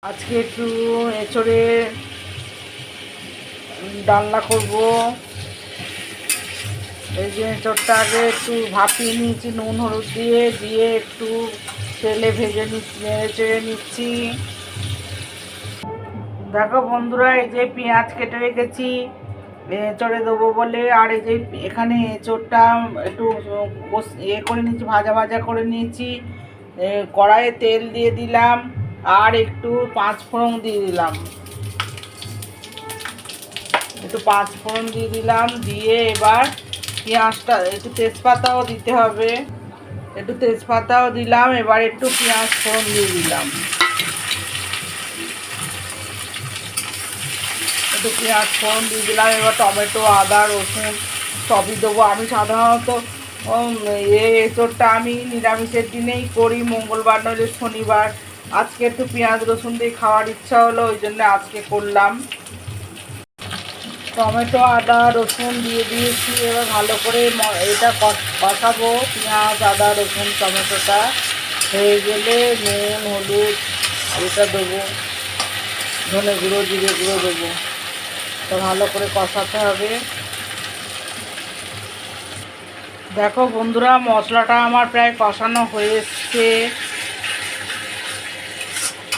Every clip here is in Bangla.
আজকে একটু এঁচড়ে ডালনা করব। এই যে এঁচড়টা আগে একটু ভাপিয়ে নিয়েছি নুন হলুদ দিয়ে দিয়ে একটু তেলে ভেজে নেড়ে নিচ্ছি। দেখো বন্ধুরা, এই যে পেঁয়াজ কেটে রেখেছি এঁচড়ে দেবো বলে। আর এই যে এখানে এঁচড়টা একটু করে নিয়েছি, ভাজা ভাজা করে নিয়েছি। কড়াইয়ে তেল দিয়ে দিলাম আর একটু পাঁচফোড়ন দিয়ে দিলাম, দিয়ে এবার পেঁয়াজটা একটু তেজপাতাও দিতে হবে, একটু তেজপাতাও দিলাম। এবার একটু পেঁয়াজ ফোড়ন দিয়ে দিলাম, এবার টমেটো আদা রসুন সবই দেবো। আমি সাধারণত এঁচড়টা আমি নিরামিষের দিনেই করি, মঙ্গলবার নইলে শনিবার। আজকে একটু পেঁয়াজ রসুন দিয়ে খাওয়ার ইচ্ছা হলো, ওই জন্য আজকে করলাম। টমেটো আদা রসুন দিয়ে দিয়েছি। এবার ভালো করে এটা কষাবো। পেঁয়াজ আদা রসুন টমেটোটা হয়ে গেলে নুন হলুদ এটা দেবো, ধনে গুঁড়ো জিরে গুঁড়ো দেবো। তো ভালো করে কষাতে হবে। দেখো বন্ধুরা, মশলাটা আমার প্রায় কষানো হয়ে এসছে।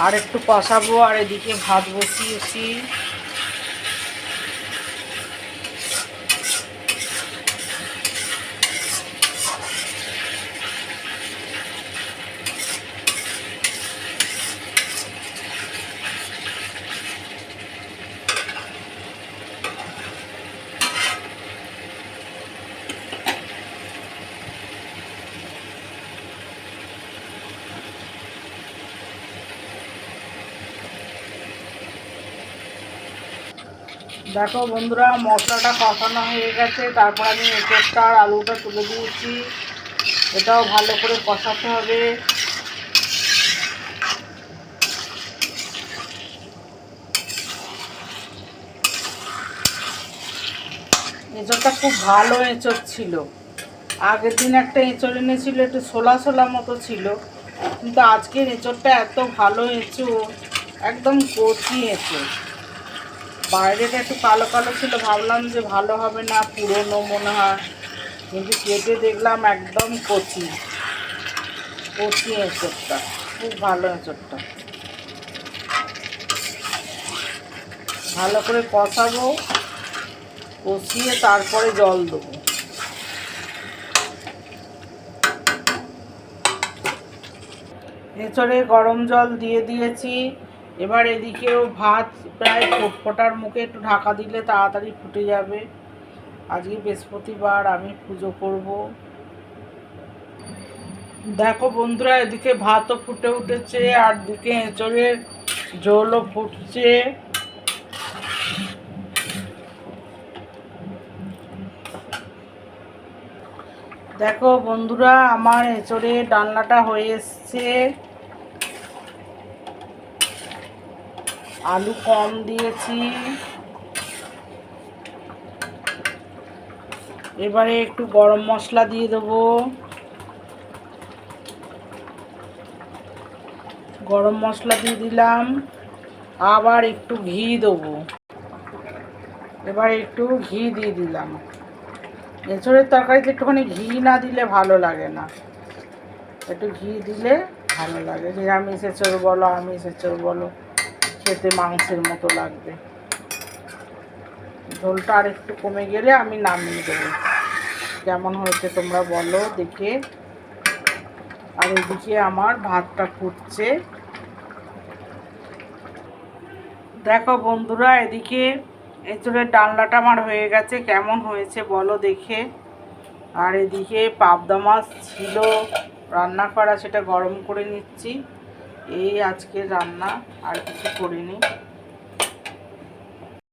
আর একটু কষাবো। আর এদিকে ভাত বসিয়েছি। দেখো বন্ধুরা, মশলাটা কষানো হয়ে গেছে। তারপর আমি এঁচড়টা আর আলুটা তুলে দিয়েছি। এটাও ভালো করে কষাতে হবে। এঁচড়টা খুব ভালো এঁচড় ছিল। আগের দিন একটা এঁচড় এনেছিল, একটু ছোলা ছোলা মতো ছিল, কিন্তু আজকের এঁচড়টা এত ভালো এঁচড়, একদম কচি এঁচড়। বাইরেটা একটু কালো কালো ছিল, ভাবলাম যে ভালো হবে না, পুরনো মনে হয়, কিন্তু কেটে দেখলাম একদম কচি কচি এঁচড়টা, খুব ভালো এঁচড়টা। ভালো করে কষাবো, কষিয়ে তারপরে জল দেবো। এঁচড়ে গরম জল দিয়ে দিয়েছি। এবার এদিকেও ভাত প্রায় ফোটার মুখে, একটু ঢাকা দিলে তাড়াতাড়ি ফুটে যাবে। আজকে বৃহস্পতিবার, আমি পুজো করব। দেখো বন্ধুরা, এদিকে ভাতও ফুটে উঠেছে আর দিকে এঁচড়ের ঝোলও ফুটছে। দেখো বন্ধুরা, আমার এঁচড়ের ডালনাটা হয়ে এসছে। আলু কম দিয়েছি। এবারে একটু গরম মশলা দিয়ে দেবো। গরম মশলা দিয়ে দিলাম। আবার একটু ঘি দেবো। এবার একটু ঘি দিয়ে দিলাম। এঁচড়ের তরকারিতে একটুখানি ঘি না দিলে ভালো লাগে না, একটু ঘি দিলে ভালো লাগে। নিরামিষ এঁচড় বলো আমিষ এঁচড় বলো, খেতে মাংসের মতো লাগবে। ঝোলটা আর একটু কমে গেলে আমি নামিয়ে দেবো। কেমন হয়েছে তোমরা বলো দেখে। আর এদিকে আমার ভাতটা ফুটছে। দেখো বন্ধুরা, এদিকে এঁচড়ের ডালনাটা আমার হয়ে গেছে। কেমন হয়েছে বলো দেখে। আর এদিকে পাবদা মাছ ছিল রান্না করা, সেটা গরম করে নিচ্ছি। এই আজকে রান্না, আর কিছু করিনি।